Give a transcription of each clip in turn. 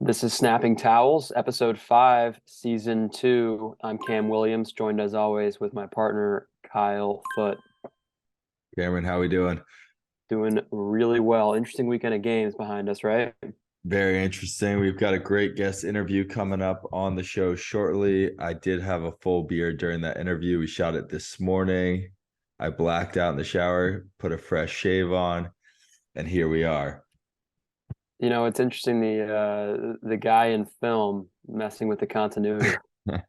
This is Snapping Towels, episode 5, season 2. I'm Cam Williams, joined as always with my partner, Kyle Foote. Cameron, how we doing? Doing really well. Interesting weekend of games behind us, right? Very interesting. We've got a great guest interview coming up on the show shortly. I did have a full beer during that interview. We shot it this morning. I blacked out in the shower, put a fresh shave on, and here we are. It's interesting the guy in film messing with the continuity. Can't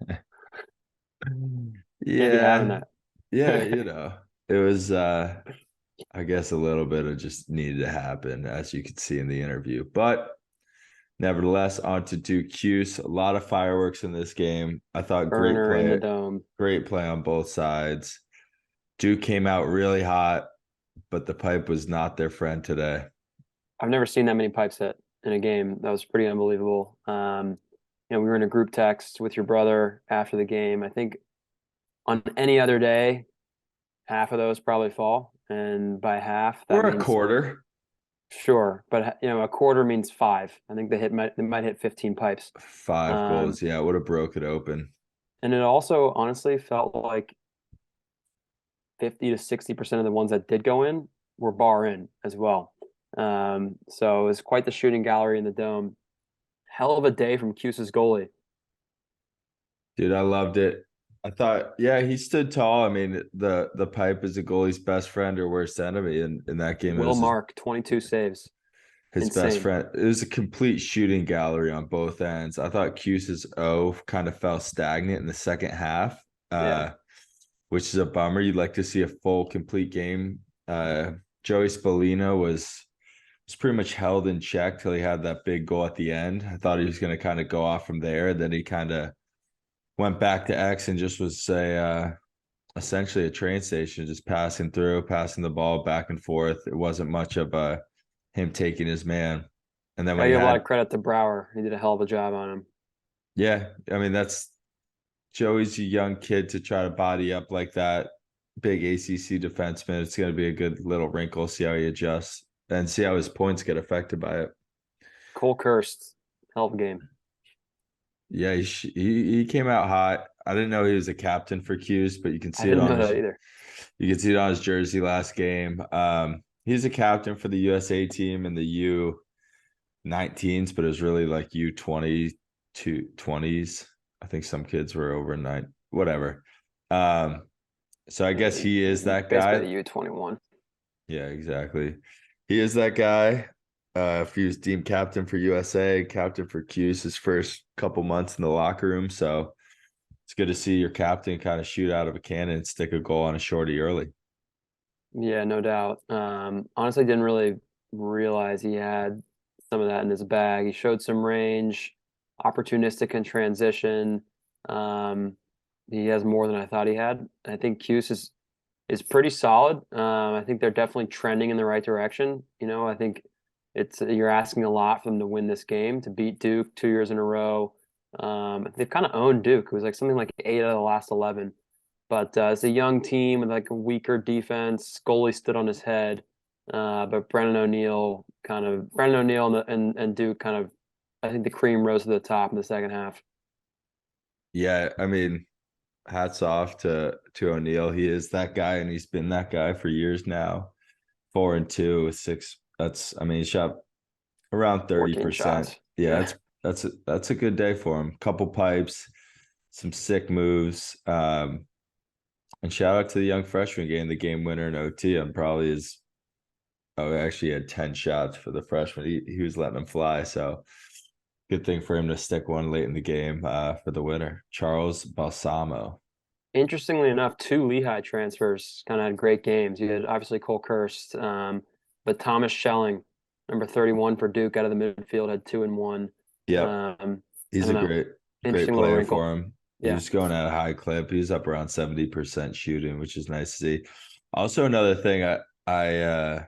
be having Yeah. that. Yeah, it was I guess a little bit of just needed to happen, as you could see in the interview. But nevertheless, on to Duke Cuse. A lot of fireworks in this game. I thought Burner in the dome. great play on both sides. Duke came out really hot, but the pipe was not their friend today. I've never seen that many pipes hit in a game. That was pretty unbelievable. We were in a group text with your brother after the game. I think on any other day, half of those probably fall, and by half that Or a means quarter, sure, but a quarter means five. I think they might hit 15 pipes. 5 goals. Um, Yeah, it would have broke it open. and it also honestly felt like 50 to 60% of the ones that did go in were bar in as well. So it was quite the shooting gallery in the dome. Hell of a day from Cuse's goalie. Dude, I loved it. I thought, yeah, he stood tall. I mean, the pipe is a goalie's best friend or worst enemy. And in that game, it Will was Mark, 22 saves. his best Insane. friend. It was a complete shooting gallery on both ends. I thought Cuse's O kind of fell stagnant in the second half, Yeah. which is a bummer. You'd like to see a full, complete game. Joey Spallina was pretty much held in check till he had that big goal at the end. I thought he was going to kind of go off from there. And then he kind of went back to X and just was essentially a train station, just passing through, passing the ball back and forth. It wasn't much of him taking his man. And then when Gotta he give a lot of had, credit to Brower. He did a hell of a job on him. yeah, I mean, that's Joey's a young kid to try to body up like that. Big ACC defenseman. It's going to be a good little wrinkle, see how he adjusts and see how his points get affected by it. Cole Kirst, hell of a game. Yeah, he came out hot. I didn't know he was a captain for Q's, but I didn't know that either. you can see it on his jersey last game. He's a captain for the USA team in the U19s, but it was really like U20 to 20s. I think some kids were over nine, whatever. Um, so I guess he is that Basically the guy. U21. Yeah, exactly. He is that guy. If he was deemed captain for USA, captain for Q's his first couple months in the locker room. So it's good to see your captain kind of shoot out of a cannon and stick a goal on a shorty early. Yeah, no doubt. Honestly, didn't really realize he had some of that in his bag. He showed some range, opportunistic in transition. Um, he has more than I thought he had. I think Cuse is pretty solid. I think they're definitely trending in the right direction. I think you're asking a lot for them to win this game, to beat Duke 2 years in a row. They've kind of owned Duke. It was like something like 8 out of the last 11. But it's a young team with like a weaker defense. Goalie stood on his head. But Brennan O'Neill and Duke kind of, I think the cream rose to the top in the second half. Yeah, I mean, hats off to O'Neill. He is that guy, and he's been that guy for years now. 4-2 with six. That's I mean, he shot around 14 30%. shots. Yeah, Yeah. that's a good day for him. Couple pipes, some sick moves. And shout out to the young freshman getting the game winner in OT. And probably is oh, actually he had 10 shots for the freshman. He was letting them fly. So good thing for him to stick one late in the game for the winner. Charles Balsamo. Interestingly enough, two Lehigh transfers kind of had great games. You had obviously Cole Kirst, but Thomas Schelling, number 31 for Duke out of the midfield, had 2 and 1. Yep. I He's don't a know. great Interesting little player wrinkle. for him. He Yeah. was going at a high clip. He was up around 70% shooting, which is nice to see. Also, another thing I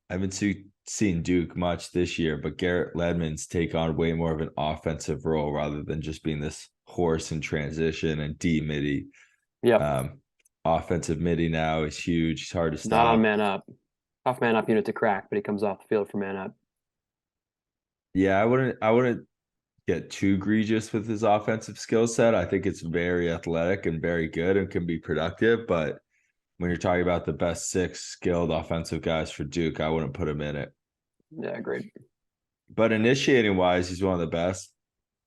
haven't seen Duke much this year, but Garrett Ledman's take on way more of an offensive role rather than just being this horse in transition and D midi. Yep. Um, offensive midi now is huge. He's hard to Not on stop. man up. Tough man up unit to crack, but he comes off the field for man up. Yeah, I wouldn't get too egregious with his offensive skill set. I think it's very athletic and very good and can be productive. But when you're talking about the best six skilled offensive guys for Duke, I wouldn't put him in it. Yeah, great. But initiating wise, he's one of the best.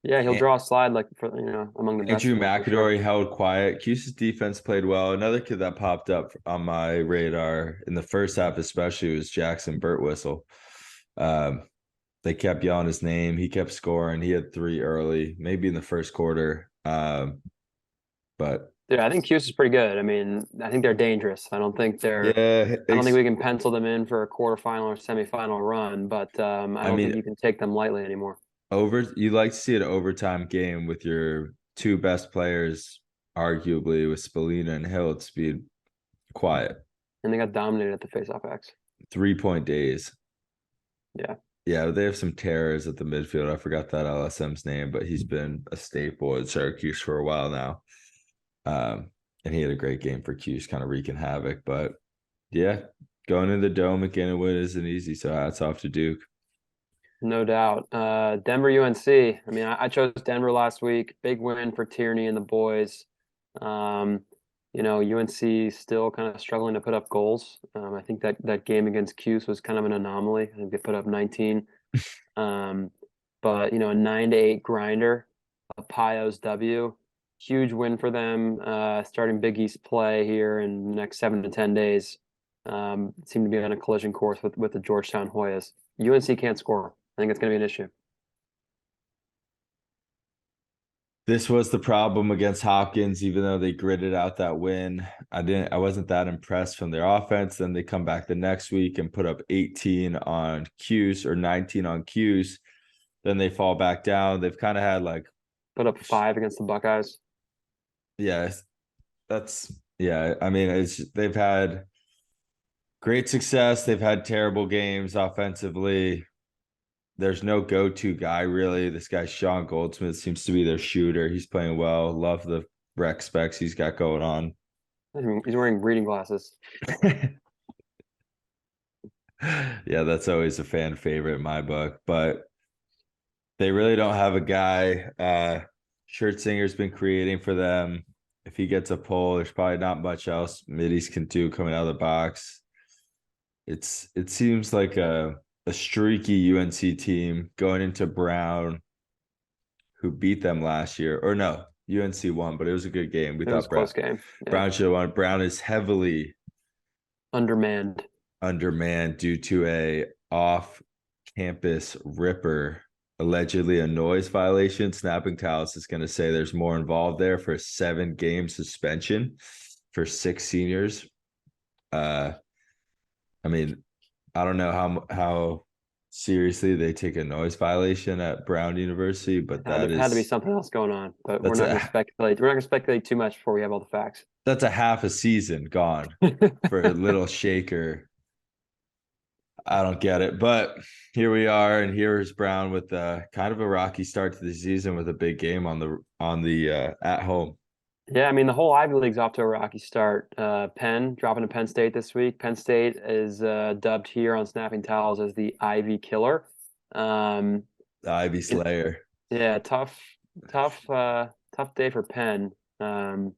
Yeah, he'll draw a slide like for among the best Andrew of them for sure. McAdory held quiet. Cuse's defense played well. Another kid that popped up on my radar in the first half, especially, was Jackson Birtwistle. Um, they kept yelling his name. He kept scoring. He had 3 early, maybe in the first quarter. But Yeah, I think Cuse is pretty good. I mean, I think they're dangerous. yeah, I don't think we can pencil them in for a quarterfinal or semifinal run, but I I don't think mean, you can take them lightly anymore. you like to see an overtime game with your 2 best players, arguably with Spallina and Hill, to be quiet. And they got dominated at the faceoff X. 3-point days. Yeah. Yeah, they have some terrors at the midfield. I forgot that LSM's name, but he's been a staple at Syracuse for a while now. And he had a great game for Cuse, kind of wreaking havoc. But yeah, going in the dome again and win isn't easy. So hats off to Duke. No doubt. Denver UNC. I mean, I chose Denver last week. Big win for Tierney and the boys. UNC still kind of struggling to put up goals. I think that game against Cuse was kind of an anomaly. I think they put up 19. But a 9-8 grinder, a Pios W. Huge win for them. Starting Big East play here in the next 7 to 10 days. Seem to be on a collision course with the Georgetown Hoyas. UNC can't score. I think it's going to be an issue. This was the problem against Hopkins, even though they gritted out that win. I wasn't that impressed from their offense. Then they come back the next week and put up 18 on Cuse or 19 on Cuse. Then they fall back down. They've kind of had like put up 5 against the Buckeyes. Yeah, I mean, they've had great success. They've had terrible games offensively. There's no go-to guy really. This guy Sean Goldsmith seems to be their shooter. He's playing well. Love the rec specs he's got going on. He's wearing reading glasses. Yeah, that's always a fan favorite in my book. But they really don't have a guy. Schertzinger's been creating for them. If he gets a pull, there's probably not much else middies can do coming out of the box. It seems like a streaky UNC team going into Brown, who beat them last year. Or no, UNC won, but it was a good game. It was a close game. Yeah. Brown should have won. Brown is heavily undermanned due to a off-campus ripper, allegedly a noise violation. Snapping Talis is going to say there's more involved there for a 7-game suspension for 6 seniors. I mean, I don't know how seriously they take a noise violation at Brown University, but had to be something else going on. But we're not going to speculate. We're not going to speculate too much before we have all the facts. That's a half a season gone for a little shaker. I don't get it, but here we are, and here's Brown with kind of a rocky start to the season with a big game on the at home. Yeah, I mean the whole Ivy League's off to a rocky start. Penn dropping to Penn State this week. Penn State is dubbed here on Snapping Towels as the Ivy Killer. The Ivy Slayer. Yeah, tough day for Penn. Another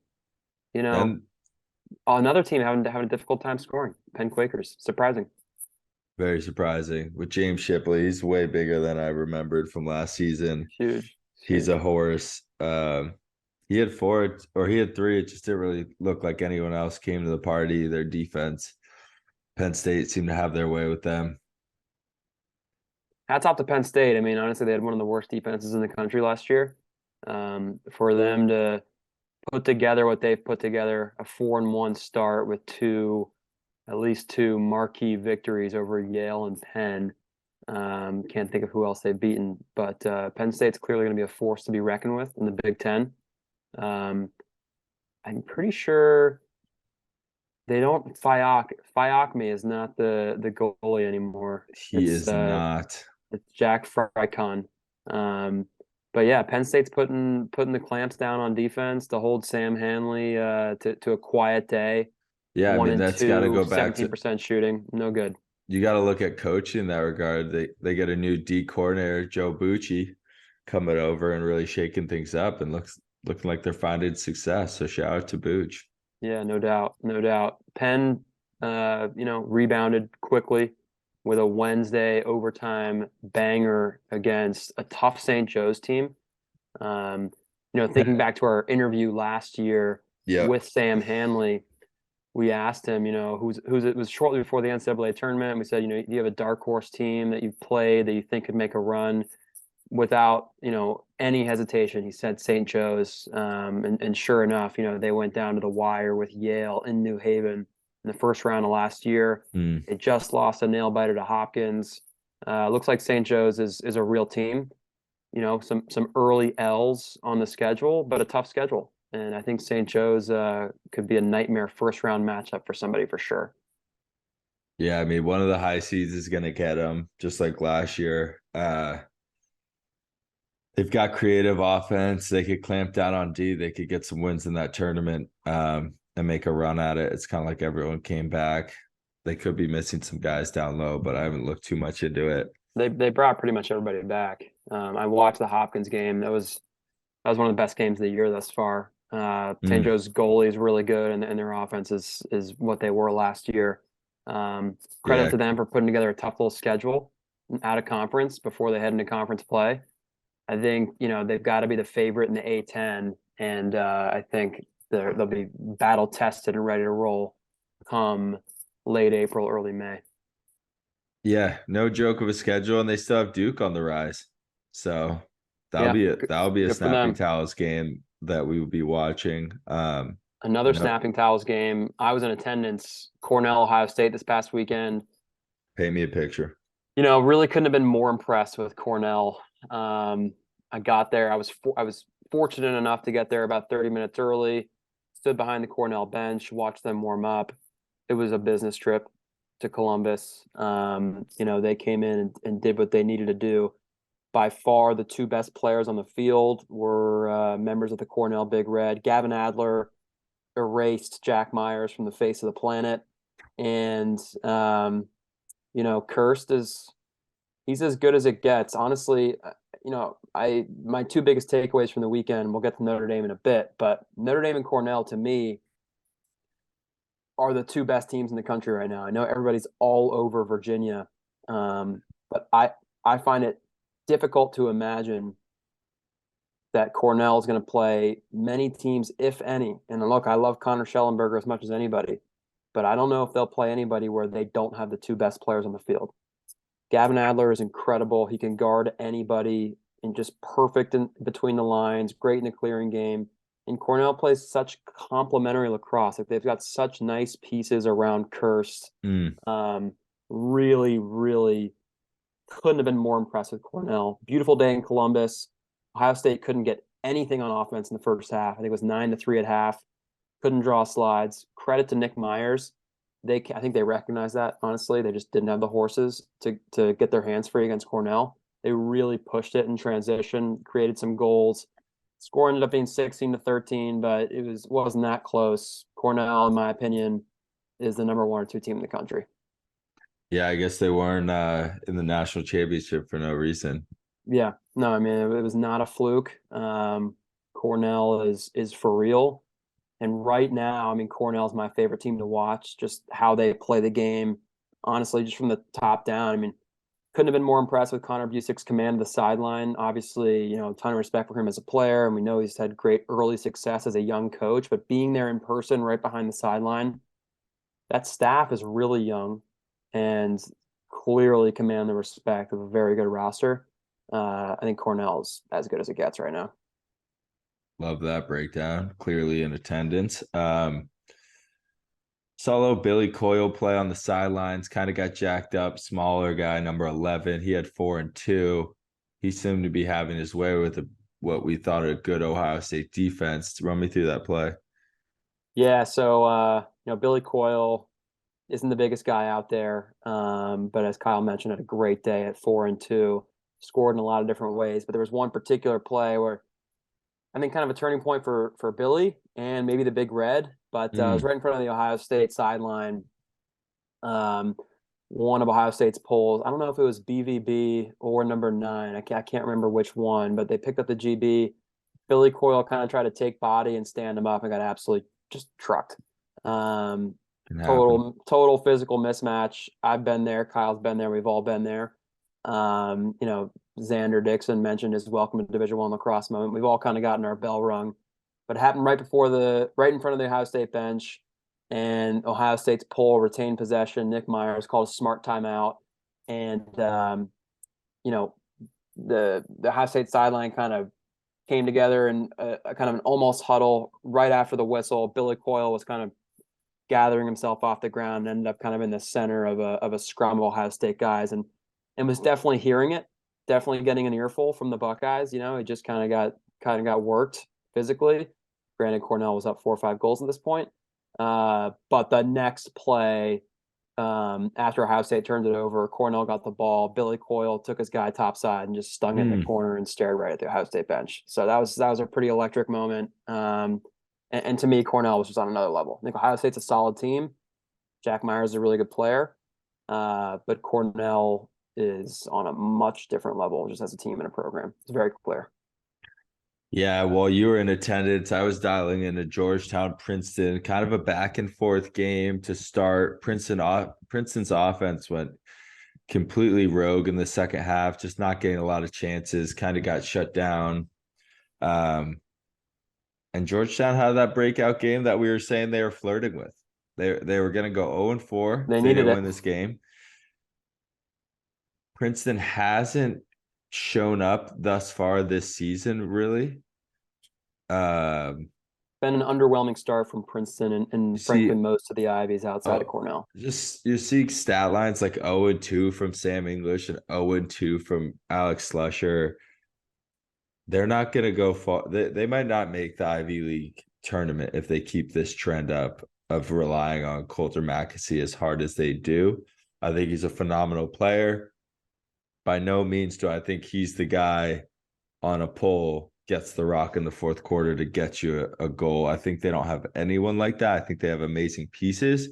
team having a difficult time scoring. Penn Quakers, surprising. Very surprising. With James Shipley, he's way bigger than I remembered from last season. Huge. He's a horse. He had 4 or he had 3. It just didn't really look like anyone else came to the party. Their defense, Penn State seemed to have their way with them. Hats off to Penn State. I mean, honestly, they had one of the worst defenses in the country last year. For them to put together what they've put together, a 4-1 start with at least 2 marquee victories over Yale and Penn. Can't think of who else they've beaten, but Penn State's clearly going to be a force to be reckoned with in the Big Ten. I'm pretty sure they don't. Fiacme is not the goalie anymore. He is not. It's Jack Frykon. But yeah, Penn State's putting the clamps down on defense to hold Sam Hanley to a quiet day. Yeah, I mean that's got to go back 17% shooting, no good. You got to look at coaching in that regard. They get a new D coordinator, Joe Bucci, coming over and really shaking things up, and looking like they're finding success. So shout out to Booch. Yeah, no doubt, no doubt. Penn, rebounded quickly with a Wednesday overtime banger against a tough St. Joe's team. Um, thinking back to our interview last year Yeah. with Sam Hanley, we asked him, who's it was shortly before the NCAA tournament. We said, do you have a dark horse team that you've played that you think could make a run? Without, any hesitation, he said St. Joe's. And sure enough, they went down to the wire with Yale in New Haven in the first round of last year. Mm. They just lost a nail biter to Hopkins. Looks like St. Joe's is a real team. Some early L's on the schedule, but a tough schedule. And I think St. Joe's could be a nightmare first round matchup for somebody for sure. Yeah, I mean, one of the high seeds is going to get them, just like last year. They've got creative offense. They could clamp down on D. They could get some wins in that tournament, and make a run at it. It's kind of like everyone came back. They could be missing some guys down low, but I haven't looked too much into it. They brought pretty much everybody back. I watched the Hopkins game. That was one of the best games of the year thus far. St. Mm, Joe's goalie is really good, and their offense is what they were last year. Credit yeah, to them for putting together a tough little schedule out of conference before they head into conference play. I think they've got to be the favorite in the A10, and I think they'll be battle tested and ready to roll come late April, early May. yeah, no joke of a schedule, and they still have Duke on the rise. So Yeah, that'll be a good for snapping them. towels game that we will be watching. Another No, snapping towels game. I was in attendance, Cornell, Ohio State this past weekend. paint me a picture. Really couldn't have been more impressed with Cornell. I got there. I was fortunate enough to get there about 30 minutes early. Stood behind the Cornell bench, watched them warm up. It was a business trip to Columbus. They came in and did what they needed to do. By far, the two best players on the field were members of the Cornell Big Red. Gavin Adler erased Jack Myers from the face of the planet, and Kirst is he's as good as it gets. Honestly, I my two biggest takeaways from the weekend. We'll get to Notre Dame in a bit, but Notre Dame and Cornell to me are the two best teams in the country right now. I know everybody's all over Virginia, but I find it difficult to imagine that Cornell is going to play many teams, if any. And look, I love Connor Schellenberger as much as anybody, but I don't know if they'll play anybody where they don't have the two best players on the field. Gavin Adler is incredible. He can guard anybody and just perfect in between the lines, great in the clearing game. And Cornell plays such complementary lacrosse. Like they've got such nice pieces around Kirst. Mm, Really, really couldn't have been more impressed with Cornell. Beautiful day in Columbus. Ohio State couldn't get anything on offense in the first half. I think it was 9-3 at half. Couldn't draw slides. Credit to Nick Myers. I think they recognized that, honestly. They just didn't have the horses to get their hands free against Cornell. They really pushed it in transition, created some goals. Score ended up being 16-13, but wasn't that close. Cornell, in my opinion, is the number one or two team in the country. yeah, I guess they weren't in the national championship for no reason. Yeah, no, I mean it was not a fluke. Cornell is for real. And right now, I mean, Cornell's my favorite team to watch, just how they play the game. Honestly, just from the top down. I mean, couldn't have been more impressed with Connor Busick's command of the sideline. Obviously, a ton of respect for him as a player, and we know he's had great early success as a young coach, but being there in person right behind the sideline, that staff is really young and clearly command the respect of a very good roster. I think Cornell's as good as it gets right now. Love that breakdown. Clearly in attendance. Solo Billy Coyle play on the sidelines, kind of got jacked up. Smaller guy, number 11. He had 4-2. He seemed to be having his way with what we thought a good Ohio State defense. Run me through that play. Yeah, so Billy Coyle isn't the biggest guy out there, but as Kyle mentioned, had a great day at 4-2. Scored in a lot of different ways, but there was one particular play where I think kind of a turning point for Billy and maybe the Big Red, but it was Mm, right in front of the Ohio State sideline. one of Ohio State's polls. I don't know if it was BVB or number 9. I can't remember which one, but they picked up the GB. Billy Coyle kind of tried to take body and stand him up and got absolutely just trucked. Um, Can happen. total physical mismatch. I've been there. Kyle's been there. We've all been there. Xander Dickson mentioned his welcome to Division One lacrosse moment. We've all kind of gotten our bell rung, but it happened right in front of the Ohio State bench, and Ohio State's pole retained possession. Nick Myers called a smart timeout, and you know, the Ohio State sideline kind of came together in a kind of an almost huddle right after the whistle. Billy Coyle was kind of gathering himself off the ground and ended up kind of in the center of a scrum of Ohio State guys, and was definitely hearing it, definitely getting an earful from the Buckeyes. He just kind of got worked physically. Granted, Cornell was up 4 or 5 goals at this point, but the next play, after Ohio State turned it over, Cornell got the ball. Billy Coyle took his guy topside and just stung it in the corner and stared right at the Ohio State bench. So that was a pretty electric moment. And to me, Cornell was just on another level. I think Ohio State's a solid team. Jack Myers is a really good player, but Cornell is on a much different level just as a team and a program. It's very clear. Yeah, while you were in attendance, I was dialing into Georgetown, Princeton, kind of a back and forth game to start. Princeton's offense went completely rogue in the second half, just not getting a lot of chances, kind of got shut down. And Georgetown had that breakout game that we were saying they were flirting with. They were going to go 0-4 They if they needed didn't it. win this game. Princeton hasn't shown up thus far this season, really. Been an underwhelming start from Princeton You and frankly see, most of the Ivies outside of oh, Cornell. just you see stat lines like 0-2 from Sam English and 0-2 from Alex Slusher. They're not going to go far. They might not make the Ivy League tournament if they keep this trend up of relying on Coulter Mackesy as hard as they do. I think he's a phenomenal player. By no means do I think he's the guy on a pole gets the rock in the fourth quarter to get you a goal. I think they don't have anyone like that. I think they have amazing pieces.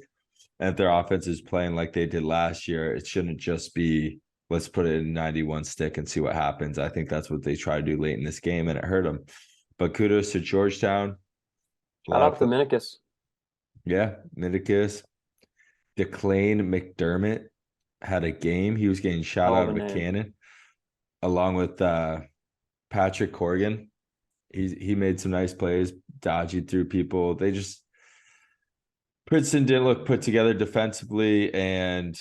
And if their offense is playing like they did last year, it shouldn't just be let's put it in 91 stick and see what happens. I think that's what they try to do late in this game, and it hurt them. But kudos to Georgetown. A Shout lot out to of Minikis. yeah, Midikis. DeClane McDermott had a game. He was getting shot Hell out of a of a name. cannon, along with Patrick Corrigan. He made some nice plays, dodging through people. Princeton didn't look put together defensively, and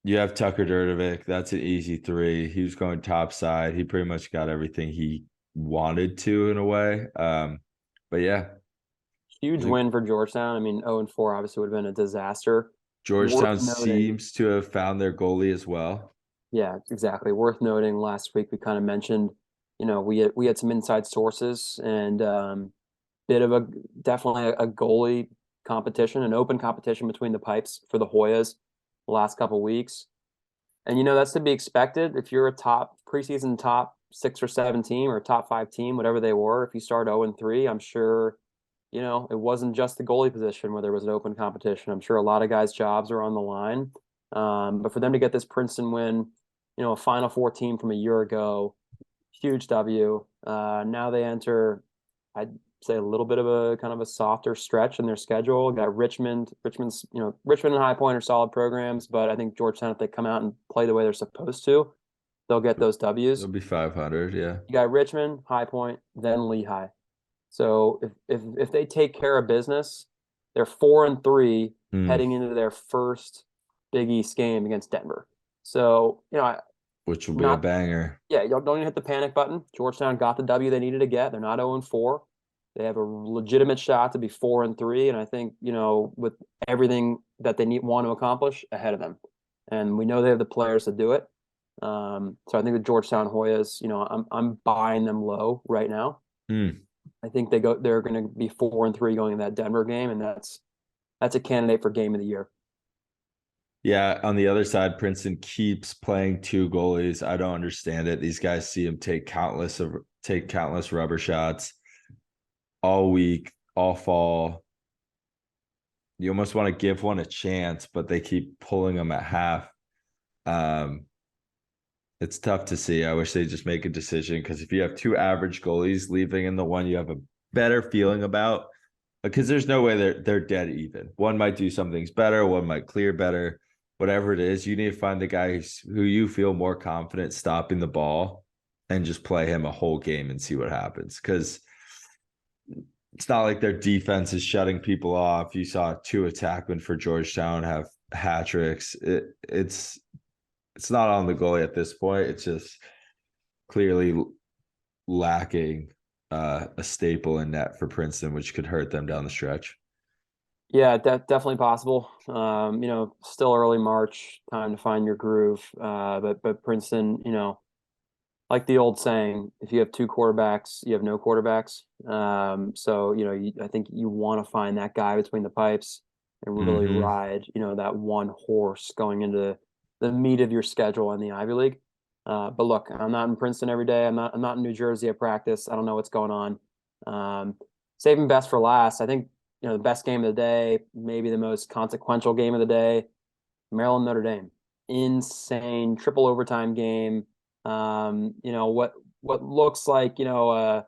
you have Tucker Durdovic. That's an easy 3. He was going top side. He pretty much got everything he wanted to in a way. But yeah, Huge win for Georgetown. I mean, 0-4 obviously would have been a disaster. Worth Georgetown noting. seems to have found their goalie as well. Yeah, exactly. Worth noting. Last week we kind of mentioned, we had some inside sources and bit of a definitely a goalie competition, an open competition between the pipes for the Hoyas the last couple of weeks. And that's to be expected if you're a top preseason top 6 or 7 team or top 5 team, whatever they were. If you start 0-3, I'm sure, it wasn't just the goalie position where there was an open competition. I'm sure a lot of guys' jobs are on the line. But for them to get this Princeton win, a Final Four team from a year ago, huge W. Now they enter, I'd say, a little bit of a kind of a softer stretch in their schedule. Got Richmond. Richmond and High Point are solid programs, but I think Georgetown, if they come out and play the way they're supposed to, they'll get those W's. It'll be 500. Yeah. You got Richmond, High Point, then Lehigh. So if they take care of business, they're 4-3 Mm, heading into their first Big East game against Denver. So which will be a not banger. yeah, you don't even hit the panic button. Georgetown got the W they needed to get. They're not 0-4. They have a legitimate shot to be 4-3, and I think with everything that they want to accomplish ahead of them, and we know they have the players to do it. So I think the Georgetown Hoyas, I'm buying them low right now. Mm. I think they're going to be 4-3 going in that Denver game, and that's a candidate for game of the year. Yeah, on the other side, Princeton keeps playing 2 goalies. I don't understand it. These guys see him take countless rubber shots all week, all fall. you almost want to give one a chance, but they keep pulling them at half. Um, it's tough to see. I wish they just make a decision, because if you have two average goalies leaving in the one you have a better feeling about, because there's no way they're dead even. One might do some things better, one might clear better, whatever it is. You need to find the guy who you feel more confident stopping the ball, and just play him a whole game and see what happens. Because it's not like their defense is shutting people off. You saw two attackmen for Georgetown have hat tricks. It's not on the goalie at this point. It's just clearly lacking a staple in net for Princeton, which could hurt them down the stretch. Yeah, definitely possible. Still early March, time to find your groove. But Princeton, like the old saying, if you have two quarterbacks, you have no quarterbacks. So I think you want to find that guy between the pipes and really Mm-hmm. ride, that one horse going into the meat of your schedule in the Ivy League. But look, I'm not in Princeton every day. I'm not in New Jersey at practice. I don't know what's going on. Saving best for last. I think the best game of the day, maybe the most consequential game of the day, Maryland Notre Dame. Insane triple overtime game. What looks like, was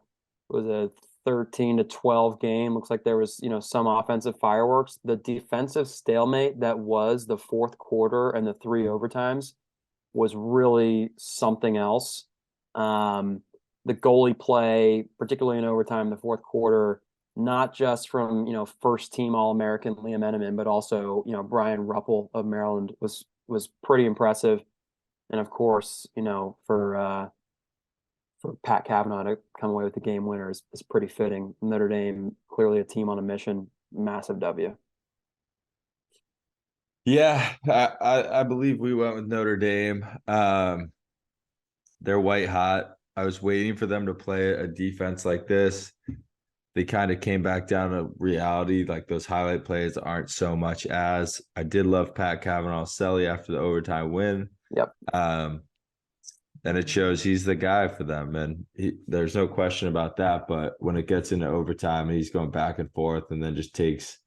a 13-12 game. Looks like there was, some offensive fireworks. The defensive stalemate that was the fourth quarter and the three overtimes was really something else. The goalie play, particularly in overtime, the fourth quarter, not just from first team All American Liam Eneman, but also Brian Ruppel of Maryland was pretty impressive, and of course for Pat Kavanaugh to come away with the game winner is pretty fitting. Notre Dame clearly a team on a mission, massive W. Yeah, I believe we went with Notre Dame. They're white hot. I was waiting for them to play a defense like this. They kind of came back down to reality. Like, those highlight plays aren't so much as. I did love Pat Kavanaugh Selly after the overtime win. Yep. And it shows he's the guy for them. And there's no question about that. But when it gets into overtime, he's going back and forth, and then just takes,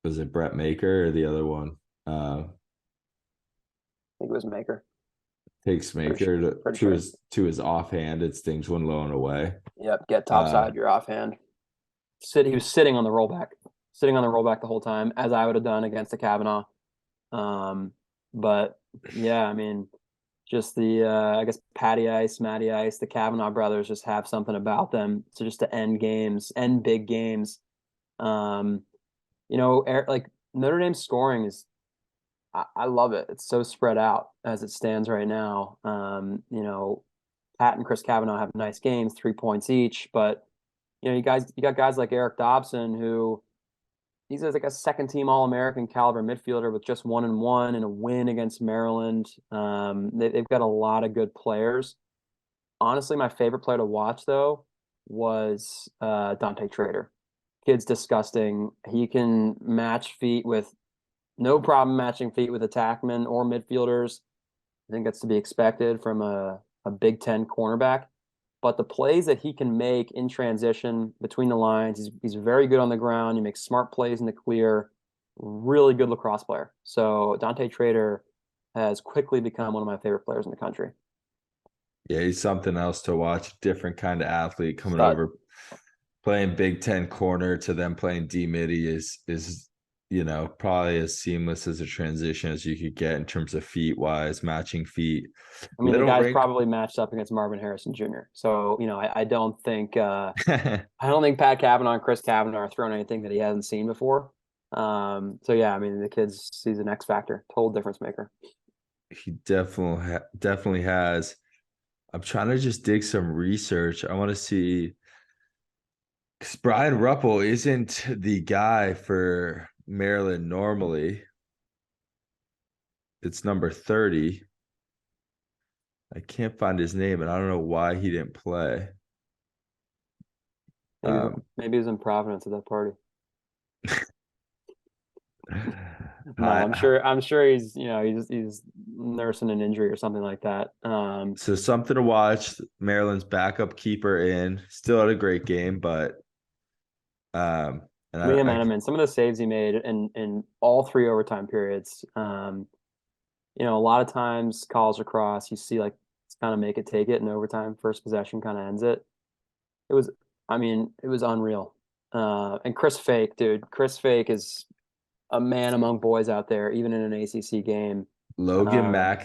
was it Brett Maker or the other one? I think it was Maker. Takes Maker Pretty sure. to his offhand. It stings one low and away. Yep. Get topside, your offhand. He was sitting on the rollback the whole time, as I would have done against the Kavanaugh. But yeah, I mean, just the I guess Matty Ice, the Kavanaugh brothers just have something about them. So just to end games, end big games. Like Notre Dame's scoring is, I love it. It's so spread out as it stands right now. Pat and Chris Kavanaugh have nice games, 3 points each, but you got guys like Eric Dobson, who he's like a second team All American caliber midfielder with just 1-1 and a win against Maryland. They've got a lot of good players. Honestly, my favorite player to watch though was Dante Trader. Kid's disgusting. He can match feet with no problem matching feet with attackmen or midfielders. I think that's to be expected from a Big Ten cornerback. But the plays that he can make in transition between the lines, he's very good on the ground. He makes smart plays in the clear. Really good lacrosse player. So Dante Trader has quickly become one of my favorite players in the country. Yeah, he's something else to watch. Different kind of athlete coming Stud. over, playing Big Ten corner to them playing D midi is probably as seamless as a transition as you could get in terms of feet wise, matching feet. I mean, the Little guy's rink. probably matched up against Marvin Harrison Jr. So, I don't think Pat Kavanaugh and Chris Kavanaugh are throwing anything that he hasn't seen before. So yeah, I mean, he's an X factor, total difference maker. He definitely has. I'm trying to just dig some research. I want to see, because Brian Ruppel isn't the guy for Maryland normally. It's number 30. I can't find his name, and I don't know why he didn't play. Maybe he was in Providence at that party. No, I'm I, sure. I'm sure he's nursing an injury or something like that. so something to watch. Maryland's backup keeper in, still had a great game, but and And Liam Eneman, some of the saves he made in all three overtime periods. A lot of times calls across, you see like it's kind of make it take it in overtime. First possession kind of ends it. It was, it was unreal. And Chris Fake, dude, Chris Fake is a man among boys out there, even in an ACC game. Logan Um, right,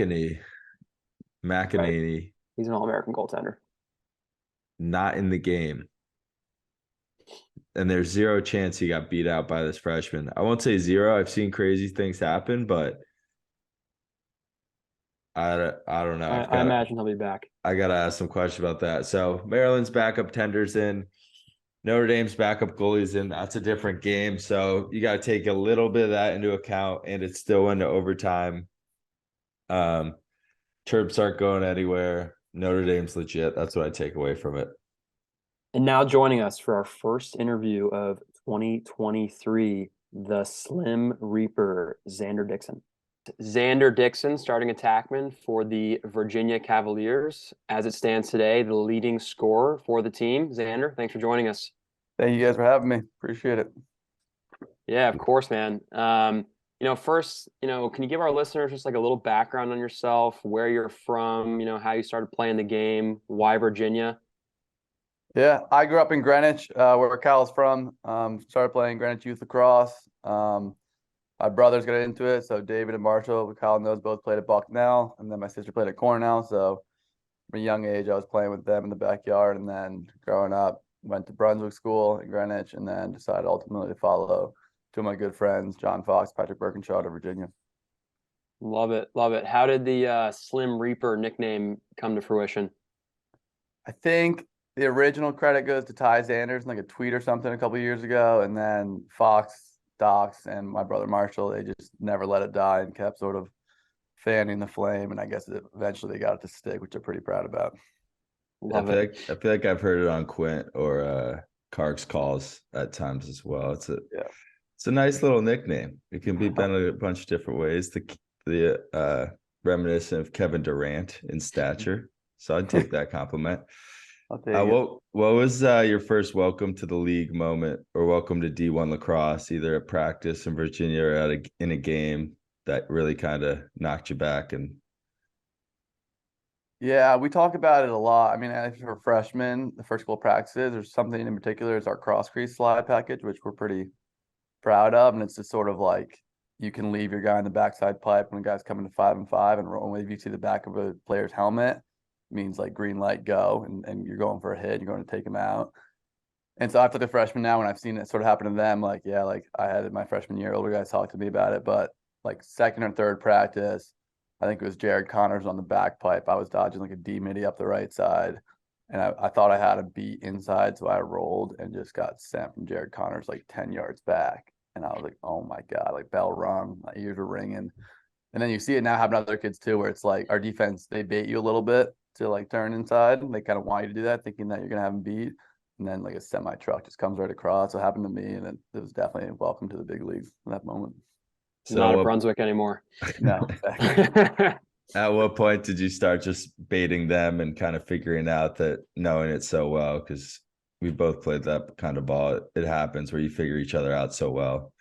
McEnany, he's an All-American goaltender. not in the game. And there's zero chance he got beat out by this freshman. I won't say zero. I've seen crazy things happen, but I don't know. I imagine he'll be back. I gotta ask some questions about that. So Maryland's backup tenders in, Notre Dame's backup goalies in. That's a different game. So you got to take a little bit of that into account, and it's still into overtime. Terps aren't going anywhere. Notre Dame's legit. That's what I take away from it. And now joining us for our first interview of 2023, the Slim Reaper, Xander Dickson. Xander Dickson, starting attackman for the Virginia Cavaliers. As it stands today, the leading scorer for the team. Xander, thanks for joining us. Thank you guys for having me. Appreciate it. Yeah, of course, man. First, can you give our listeners just like a little background on yourself, where you're from, how you started playing the game, why Virginia? Yeah, I grew up in Greenwich, where Kyle's from. Started playing Greenwich youth lacrosse. My brothers got into it, so David and Marshall, who Kyle knows, both played at Bucknell, and then my sister played at Cornell. So from a young age, I was playing with them in the backyard, and then growing up, went to Brunswick School in Greenwich, and then decided ultimately to follow two of my good friends, John Fox, Patrick Birkinshaw, to Virginia. Love it, love it. How did the Slim Reaper nickname come to fruition? I think the original credit goes to Ty Sanders, like a tweet or something a couple of years ago, and then Fox, Docs, and my brother Marshall, they just never let it die and kept sort of fanning the flame. And I guess eventually they got it to stick, which I'm pretty proud about. Love it. I feel like I've heard it on Quint or Kark's calls at times as well. It's a nice little nickname. It can be done a bunch of different ways. The reminiscent of Kevin Durant in stature. So I'd take that compliment. I'll take it. What was your first welcome to the league moment, or welcome to D1 lacrosse, either at practice in Virginia or in a game that really kind of knocked you back? And yeah, we talk about it a lot. I mean, as for freshmen, the first couple of practices, there's something in particular is our cross crease slide package, which we're pretty proud of. And it's just sort of like you can leave your guy in the backside pipe when the guy's coming to 5-on-5, and only if you see the back of a player's helmet, means like green light, go, and you're going for a hit, you're going to take him out. And so after the freshman now, when I've seen it sort of happen to them, like, yeah, like I had it my freshman year, older guys talked to me about it, but like second or third practice, I think it was Jared Connors on the back pipe. I was dodging like a D midi up the right side, and I thought I had a beat inside, so I rolled and just got sent from Jared Connors like 10 yards back. And I was like, oh my God, like bell rung, my ears were ringing. And then you see it now happen to other kids too, where it's like our defense, they bait you a little bit to like turn inside. They kind of want you to do that, thinking that you're going to have them beat. And then like a semi truck just comes right across. It happened to me, and it was definitely a welcome to the big leagues in that moment. So, not a Brunswick anymore. No, exactly. At what point did you start just baiting them and kind of figuring out that knowing it so well? Because we both played that kind of ball. It happens where you figure each other out so well.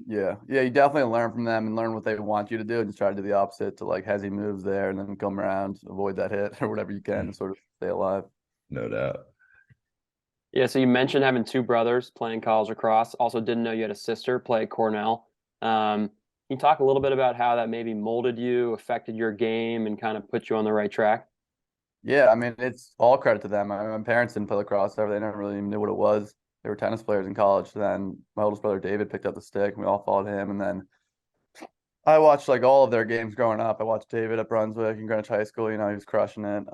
Yeah, you definitely learn from them and learn what they want you to do, and just try to do the opposite to like hezzy moves there, and then come around, avoid that hit or whatever you can, and sort of stay alive. No doubt. Yeah, so you mentioned having two brothers playing college lacrosse. Also didn't know you had a sister play at Cornell. Can you talk a little bit about how that maybe molded you, affected your game, and kind of put you on the right track? Yeah, I mean, it's all credit to them. My parents didn't play lacrosse ever. They never really even knew what it was. They were tennis players in college. Then my oldest brother David picked up the stick, and we all followed him. And then I watched like all of their games growing up. I watched David at Brunswick and Greenwich High School. He was crushing it.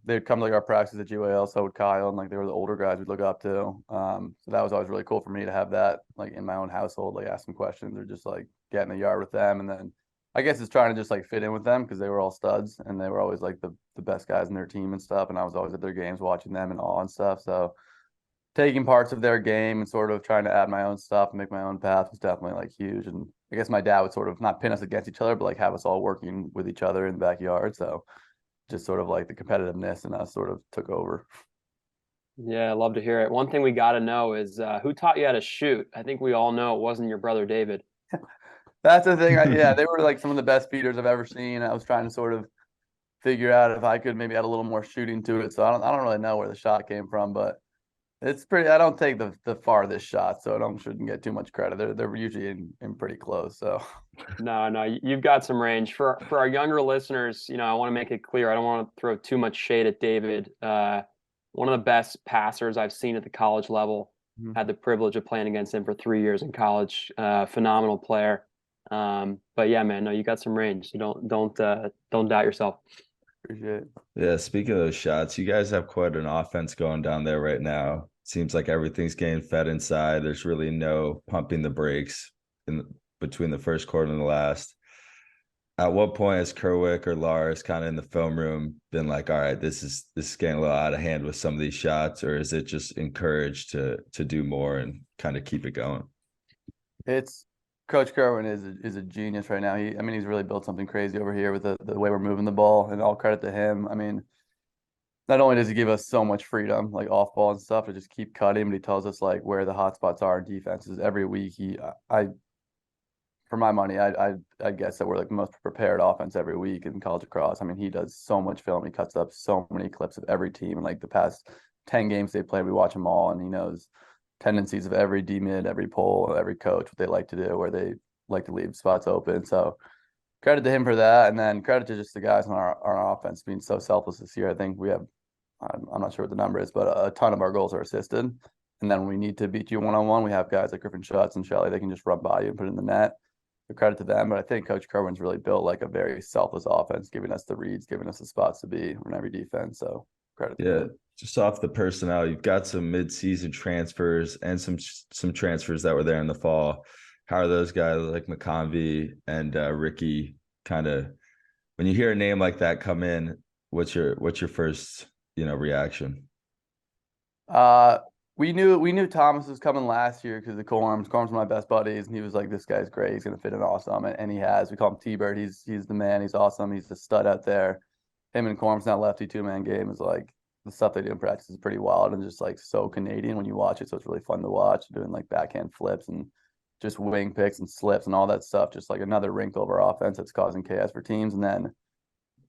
They'd come to like our practices at GYL, so would Kyle, and like they were the older guys we'd look up to. So that was always really cool for me to have that like in my own household, like ask them questions or just like get in the yard with them. And then I guess it's trying to just like fit in with them, because they were all studs and they were always like the best guys in their team and stuff. And I was always at their games watching them and all and stuff. So taking parts of their game and sort of trying to add my own stuff and make my own path was definitely like huge. And I guess my dad would sort of not pin us against each other, but like have us all working with each other in the backyard. So just sort of like the competitiveness in us sort of took over. Yeah, I love to hear it. One thing we got to know is who taught you how to shoot? I think we all know it wasn't your brother David. That's the thing. Yeah, they were like some of the best beaters I've ever seen. I was trying to sort of figure out if I could maybe add a little more shooting to it. So I don't really know where the shot came from, but it's pretty. I don't take the farthest shot, so shouldn't get too much credit. They're usually in pretty close. So No, no, you've got some range. For our younger listeners, I want to make it clear. I don't want to throw too much shade at David. One of the best passers I've seen at the college level. Had the privilege of playing against him for 3 years in college. Phenomenal player. But yeah, man, no, you got some range. So don't doubt yourself. appreciate it. Yeah, speaking of those shots, you guys have quite an offense going down there right now. Seems like everything's getting fed inside. There's really no pumping the brakes in between the first quarter and the last. At what point has Kerwick or Lars kind of in the film room been like, all right, this is getting a little out of hand with some of these shots, or is it just encouraged to do more and kind of keep it going? It's Coach Kerwin is a genius right now. He's really built something crazy over here with the way we're moving the ball, and all credit to him. I mean, not only does he give us so much freedom, like off ball and stuff, to just keep cutting, but he tells us like where the hot spots are in defenses every week. For my money, I guess that we're like the most prepared offense every week in college lacrosse. I mean, he does so much film. He cuts up so many clips of every team. And like the past 10 games they played, we watch them all, and he knows tendencies of every D mid, every pole, every coach, what they like to do, where they like to leave spots open. So credit to him for that. And then credit to just the guys on our offense being so selfless this year. I think we have, I'm not sure what the number is, but a ton of our goals are assisted. And then when we need to beat you one-on-one, we have guys like Griffin Schutz and Shelley. They can just run by you and put it in the net. The credit to them, but I think Coach Kerwin's really built like a very selfless offense, giving us the reads, giving us the spots to be on every defense. So credit to him. Just off the personnel, you've got some mid-season transfers and some transfers that were there in the fall. How are those guys like McConvey and Ricky kind of, when you hear a name like that come in, what's your first reaction? We knew Thomas was coming last year because of Corms. Corms were my best buddies, and he was like, "This guy's great. He's gonna fit in awesome," and he has. We call him T-Bird. He's the man. He's awesome. He's the stud out there. Him and Corms, that lefty two-man game is like the stuff they do in practice is pretty wild and just like so Canadian when you watch it. So it's really fun to watch, doing like backhand flips and just wing picks and slips and all that stuff. Just like another wrinkle of our offense that's causing chaos for teams. And then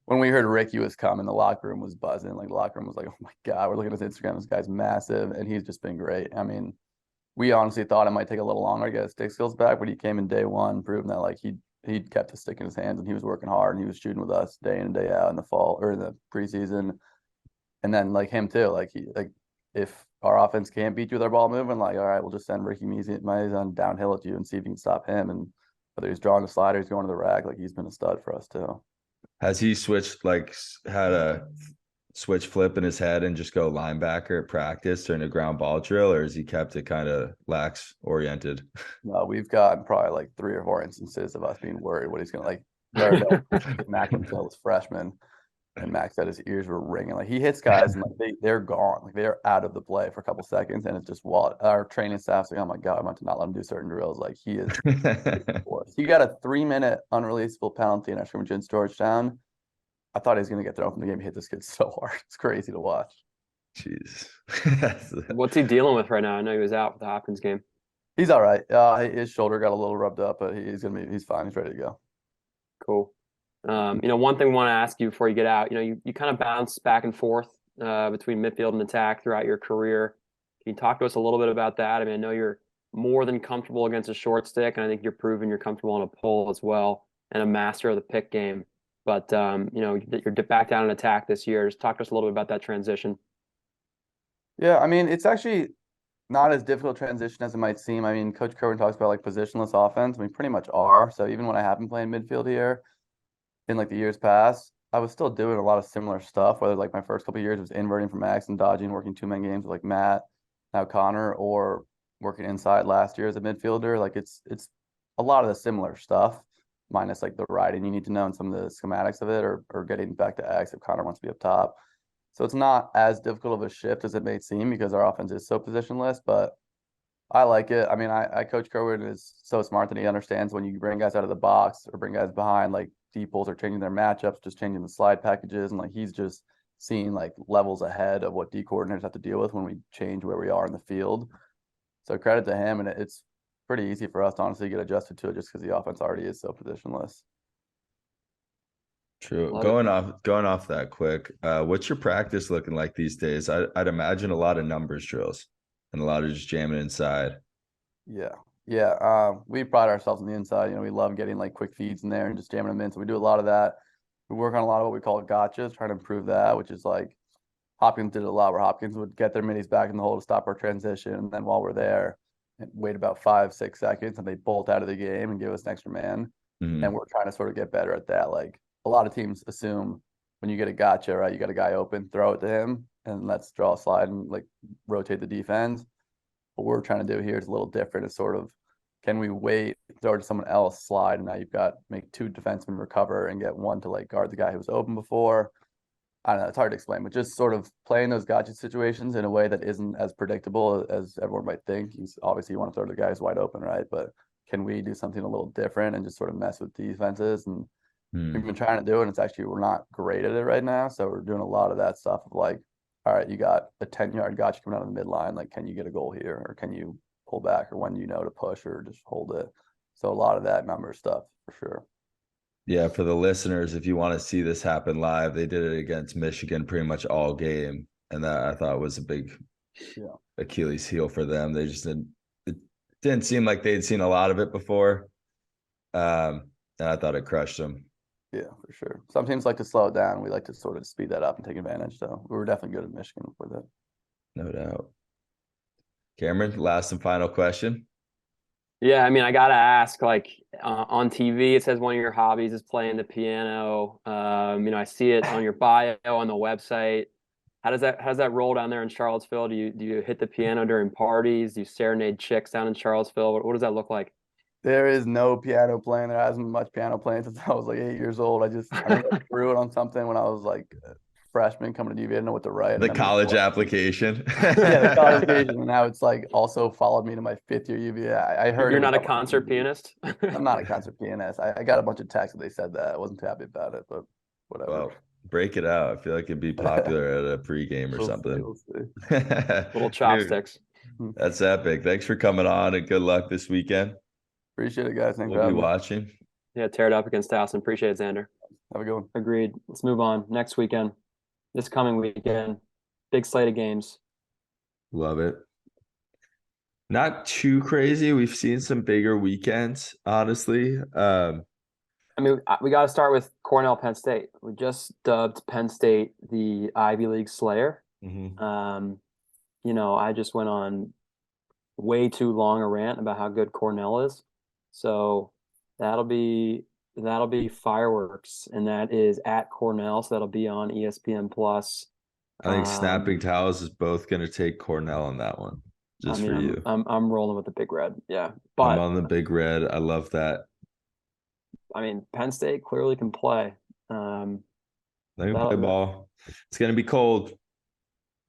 when we heard Ricky was coming, the locker room was buzzing. Like the locker room was like, "Oh my God, we're looking at his Instagram. This guy's massive." And he's just been great. I mean, we honestly thought it might take a little longer to get his stick skills back, but he came in day one, proving that like he kept his stick in his hands and he was working hard and he was shooting with us day in and day out in the fall or in the preseason. And then like him too, if our offense can't beat you with our ball moving, like, all right, we'll just send Ricky Mize downhill at you and see if you can stop him. And whether he's drawing the slider, he's going to the rack, like he's been a stud for us too. Has he switched, like had a switch flip in his head and just go linebacker at practice during a ground ball drill, or has he kept it kind of lax oriented? No, we've gotten probably like 3 or 4 instances of us being worried what he's going to like. Mac until was freshman, and Max said his ears were ringing. Like he hits guys and like they're gone, like they're out of the play for a couple seconds, and it's just our training staff's like, "Oh my God, I want to not let him do certain drills." Like he is. He got a 3-minute unreleasable penalty in our scrimmage against Georgetown. I thought he was going to get thrown from the game. He hit this kid so hard. It's crazy to watch. Jeez. What's he dealing with right now? I know he was out for the Hopkins game. He's all right. His shoulder got a little rubbed up, but he's fine. He's ready to go. Cool. One thing I want to ask you before you get out, you kind of bounce back and forth between midfield and attack throughout your career. Can you talk to us a little bit about that? I mean, I know you're more than comfortable against a short stick, and I think you're proving you're comfortable on a pull as well, and a master of the pick game. But you're back down in attack this year. Just talk to us a little bit about that transition. Yeah, I mean, it's actually not as difficult transition as it might seem. I mean, Coach Kerwin talks about like positionless offense. We pretty much are. So even when I have been playing midfield here in like the years past, I was still doing a lot of similar stuff. Whether like my first couple of years was inverting from Max and dodging, working 2-man games with like Matt, now Connor, or working inside last year as a midfielder. Like it's a lot of the similar stuff, minus like the riding you need to know and some of the schematics of it, or getting back to X if Connor wants to be up top. So it's not as difficult of a shift as it may seem because our offense is so positionless, but I like it. I mean, I Coach Kerwin is so smart that he understands when you bring guys out of the box or bring guys behind, like deep pulls are changing their matchups, just changing the slide packages. And like, he's just seeing like levels ahead of what D coordinators have to deal with when we change where we are in the field. So credit to him, and it's pretty easy for us to honestly get adjusted to it just because the offense already is so positionless. True. Love it. Going off that quick. What's your practice looking like these days? I'd imagine a lot of numbers drills and a lot of just jamming inside. Yeah. Yeah. We pride ourselves on the inside. You know, we love getting like quick feeds in there and just jamming them in. So we do a lot of that. We work on a lot of what we call gotchas, trying to improve that, which is like Hopkins did it a lot where Hopkins would get their minis back in the hole to stop our transition. And then while we're there, wait about 5-6 seconds and they bolt out of the game and give us an extra man. Mhm. And we're trying to sort of get better at that. Like a lot of teams assume when you get a gotcha, right, you got a guy open, throw it to him and let's draw a slide and like rotate the defense. What we're trying to do here is a little different. It's sort of, can we wait, throw it to someone else, slide, and now you've got make 2 defensemen recover and get one to like guard the guy who was open before. I don't know, it's hard to explain, but just sort of playing those gotcha situations in a way that isn't as predictable as everyone might think. Obviously you want to throw to the guys wide open, right? But can we do something a little different and just sort of mess with defenses? And we've been trying to do it, and it's actually we're not great at it right now. So we're doing a lot of that stuff of like, all right, you got a 10-yard gotcha coming out of the midline. Like, can you get a goal here, or can you pull back, or when you know to push, or just hold it? So a lot of that number stuff for sure. Yeah, for the listeners, if you want to see this happen live, they did it against Michigan pretty much all game, and that I thought was a big Achilles heel for them. They just didn't seem like they'd seen a lot of it before, and I thought it crushed them. Yeah, for sure. Some teams like to slow it down. We like to sort of speed that up and take advantage. So we were definitely good at Michigan with it. No doubt. Cameron, last and final question. Yeah, I mean, I gotta ask. Like on TV, it says one of your hobbies is playing the piano. You know, I see it on your bio on the website. How does that roll down there in Charlottesville? Do you hit the piano during parties? Do you serenade chicks down in Charlottesville? What does that look like? There is no piano playing. There hasn't been much piano playing since I was like 8 years old. I remember I threw it on something when I was like a freshman coming to UV. I didn't know what to write. The college application. Yeah, the college application. And now it's like also followed me to my 5th year UV. I heard You're not a concert pianist? I'm not a concert pianist. I got a bunch of texts that they said that. I wasn't too happy about it, but whatever. Well, break it out. I feel like it'd be popular at a pregame or something. We'll see. Little chopsticks. Dude, that's epic. Thanks for coming on, and good luck this weekend. Appreciate it, guys. Thanks for We'll be having me. watching. Yeah, tear it up against Towson. Appreciate it, Xander. Have a good one. Agreed. Let's move on. Next weekend. This coming weekend. Big slate of games. Love it. Not too crazy. We've seen some bigger weekends, honestly. I mean, we got to start with Cornell Penn State. We just dubbed Penn State the Ivy League Slayer. You know, I just went on way too long a rant about how good Cornell is. So that'll be fireworks, and that is at Cornell. So that'll be on ESPN Plus. I think Snapping Towels is both going to take Cornell on that one. Just for you. I'm rolling with the Big Red. Yeah, but I'm on the Big Red. I love that. I mean, Penn State clearly can play. They can play ball. It's going to be cold.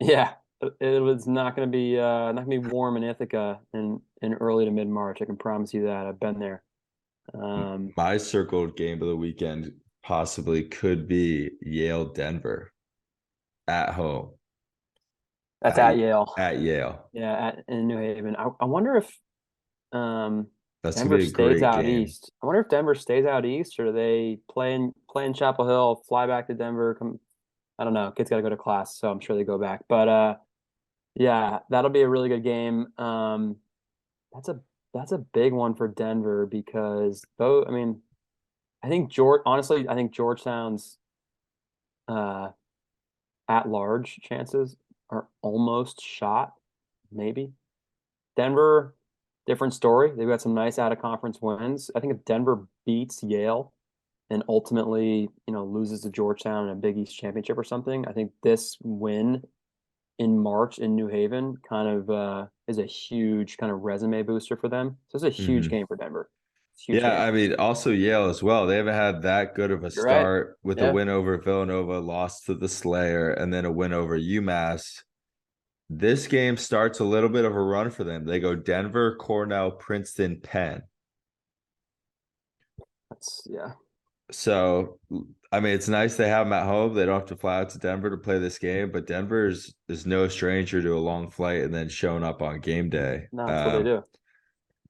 Yeah, it was not going to be warm in Ithaca in early to mid March. I can promise you that. I've been there. My circled game of the weekend possibly could be Yale Denver at home. That's at Yale. At Yale. Yeah, in New Haven. I wonder if that's Denver gonna be a great stays out game. east. I wonder if Denver stays out east, or do they play in Chapel Hill, fly back to Denver. I don't know. Kids got to go to class, so I'm sure they go back. But yeah, that'll be a really good game. That's a big one for Denver because though I mean, I think Georgetown's at large chances are almost shot, maybe. Denver, different story. They've got some nice out of conference wins. I think if Denver beats Yale and ultimately, you know, loses to Georgetown in a Big East championship or something, I think this win in March in New Haven kind of is a huge kind of resume booster for them. So it's a huge game for Denver. Yeah, I mean, also Yale as well. They haven't had that good of a start with a win over Villanova, lost to the Slayer, and then a win over UMass. This game starts a little bit of a run for them. They go Denver, Cornell, Princeton, Penn. Yeah. So, I mean, it's nice they have them at home. They don't have to fly out to Denver to play this game, but Denver is no stranger to a long flight and then showing up on game day. No, that's what they do.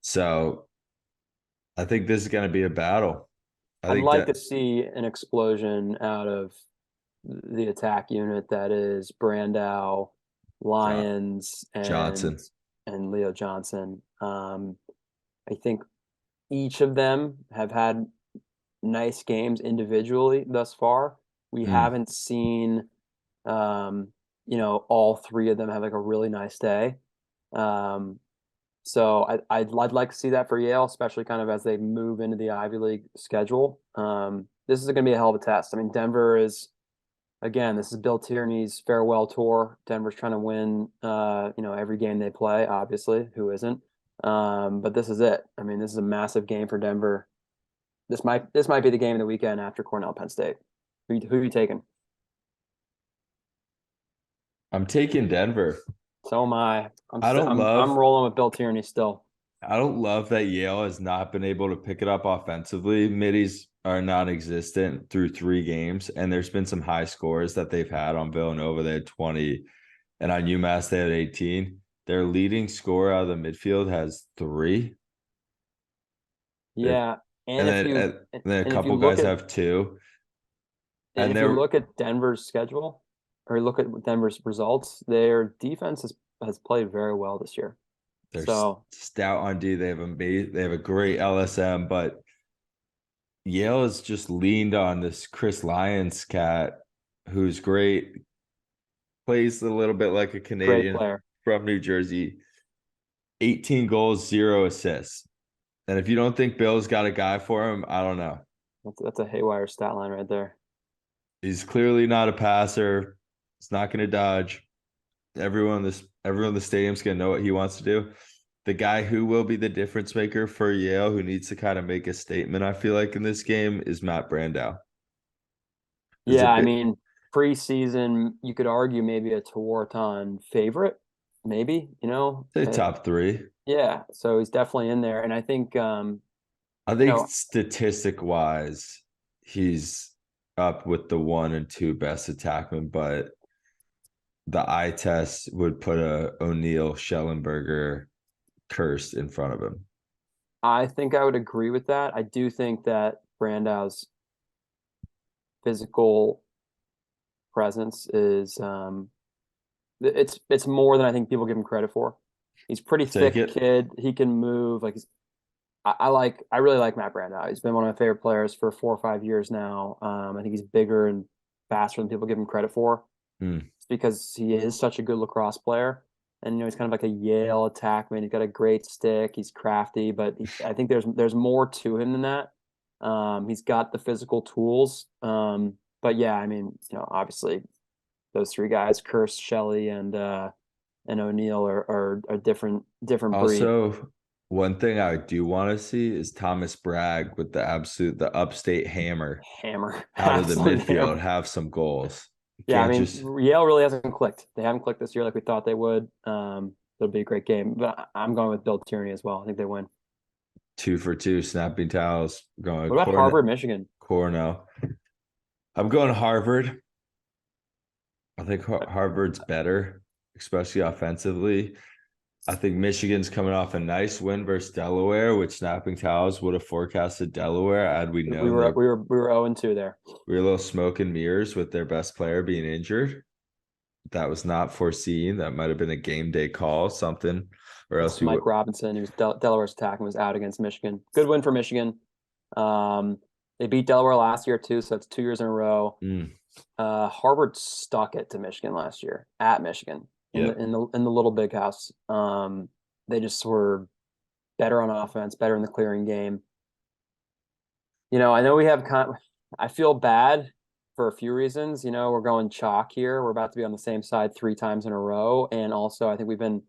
So I think this is going to be a battle. I I'd think like that to see an explosion out of the attack unit that is Brandau, Jo- Lyons, Johnson. and Leo Johnson. I think each of them have had nice games individually thus far. We Mm. haven't seen, all three of them have like a really nice day. Um, so I'd like to see that for Yale, especially kind of as they move into the Ivy League schedule. This is going to be a hell of a test. I mean, Denver is, again, this is Bill Tierney's farewell tour. Denver's trying to win, every game they play. Obviously, who isn't? But this is it. I mean, this is a massive game for Denver. This might be the game of the weekend after Cornell Penn State. Who are you taking? I'm taking Denver. So am I. I'm I st- don't I'm love rolling with Bill Tierney still. I don't love that Yale has not been able to pick it up offensively. Middies are non-existent through 3 games, and there's been some high scores that they've had on Villanova. They had 20, and on UMass they had 18. Their leading scorer out of the midfield has 3. They're, Yeah, and and if then you and then a and if you couple look guys at have 2. and And if you they're look at Denver's schedule or look at Denver's results, their defense has played very well this year. they're So stout on D. They have a great LSM, but Yale has just leaned on this Chris Lyons cat, who's great, plays a little bit like a great Canadian player. from New Jersey. 18 goals, 0 assists. And if you don't think Bill's got a guy for him, I don't know. That's a haywire stat line right there. He's clearly not a passer. He's not going to dodge. Everyone in the stadium's going to know what he wants to do. The guy who will be the difference maker for Yale, who needs to kind of make a statement, I feel like in this game, is Matt Brandau. Is a Yeah, I bit mean, preseason, you could argue maybe a Tewaaraton favorite, maybe, say top 3. yeah. So he's definitely in there, and I think, I think statistic wise, he's up with the 1 and 2 best attackmen, but the eye test would put a O'Neal Schellenberger cursed in front of him. I think I would agree with that. I do think that Brandau's physical presence is it's more than I think people give him credit for. He's pretty Take thick it. kid. He can move. I really like Matt Brandau. He's been one of my favorite players for 4 or 5 years now. I think he's bigger and faster than people give him credit for. Hmm. It's because he is such a good lacrosse player. And he's kind of like a Yale attackman. He's got a great stick. He's crafty, but I think there's more to him than that. He's got the physical tools. But yeah, I mean, obviously those three guys, Kurse, Shelley, and O'Neal are a different breed. Also, one thing I do want to see is Thomas Bragg with the upstate hammer Hammer, out of the absolute midfield, hammer. have some goals. You Yeah, I can't mean, just Yale really hasn't clicked. They haven't clicked this year like we thought they would. It'll be a great game, but I'm going with Bill Tierney as well. I think they win. 2 for 2 snapping towels going What about Harvard, Michigan? Cornell. I'm going Harvard. I think Harvard's better, especially offensively. I think Michigan's coming off a nice win versus Delaware, which snapping towels would have forecasted Delaware had we We known were they we were we were 0-2 there. were a little smoke and mirrors with their best player being injured. That was not foreseen. That might have been a game day call, something, or else It's we would. Mike Robinson. He was Delaware's attack and was out against Michigan. Good win for Michigan. They beat Delaware last year too, so that's 2 years in a row. Harvard stuck it to Michigan last year at Michigan in Yep. the Little Big House. They just were better on offense, better in the clearing game. I know we have I feel bad for a few reasons. We're going chalk here. We're about to be on the same side 3 times in a row, and also I think we've been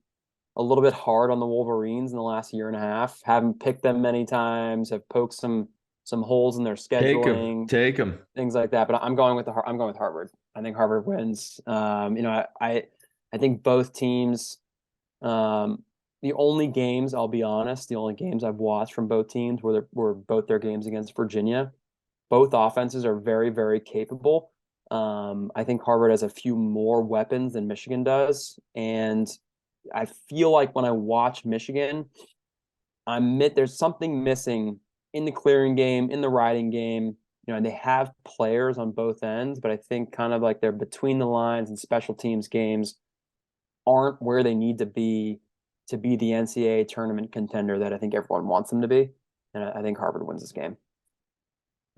a little bit hard on the Wolverines in the last year and a half. Haven't picked them many times. Have poked some holes in their scheduling, Take them. things like that. But I'm going with Harvard. I think Harvard wins. I think both teams. The only games, I'll be honest, the only games I've watched from both teams were both their games against Virginia. both offenses are very, very capable. I think Harvard has a few more weapons than Michigan does. And I feel like when I watch Michigan, there's something missing in the clearing game, in the riding game. And they have players on both ends, but I think kind of like they're between the lines and special teams games aren't where they need to be the NCAA tournament contender that I think everyone wants them to be. And I think Harvard wins this game.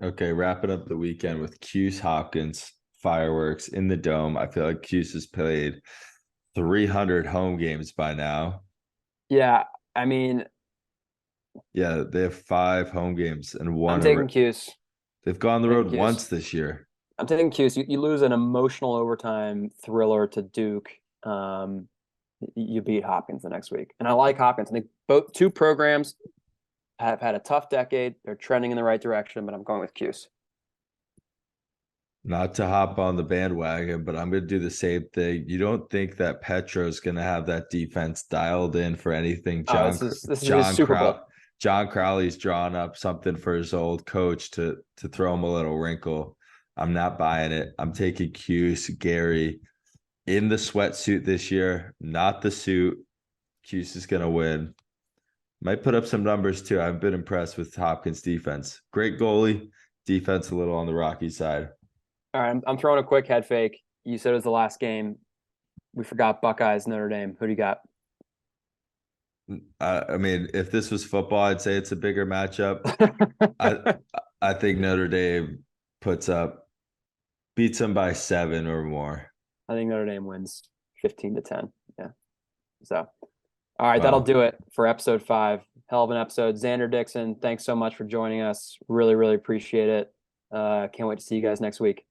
Okay, wrapping up the weekend with Cuse Hopkins fireworks in the dome. I feel like Cuse has played 300 home games by now. Yeah, I mean, yeah, they have 5 home games and one. I'm taking Cuse. They've gone the road once this year. I'm taking Cuse. You lose an emotional overtime thriller to Duke. You beat Hopkins the next week, and I like Hopkins. I think both two programs have had a tough decade. They're trending in the right direction, but I'm going with Cuse. Not to hop on the bandwagon, but I'm going to do the same thing. You don't think that Petro's going to have that defense dialed in for anything? This is his Super Bowl. John Crowley's drawn up something for his old coach to throw him a little wrinkle. I'm not buying it. I'm taking Cuse, Gary in the sweatsuit this year, not the suit. Cuse is going to win. Might put up some numbers too. I've been impressed with Hopkins' defense. Great goalie, defense a little on the rocky side. All right, I'm throwing a quick head fake. You said it was the last game. We forgot Buckeyes, Notre Dame. Who do you got? I mean, if this was football, I'd say it's a bigger matchup. I think Notre Dame beats them by 7 or more. I think Notre Dame wins 15-10. Yeah. So, all right, that'll do it for episode 5. Hell of an episode. Xander, Dickson, thanks so much for joining us. Really, really appreciate it. Can't wait to see you guys next week.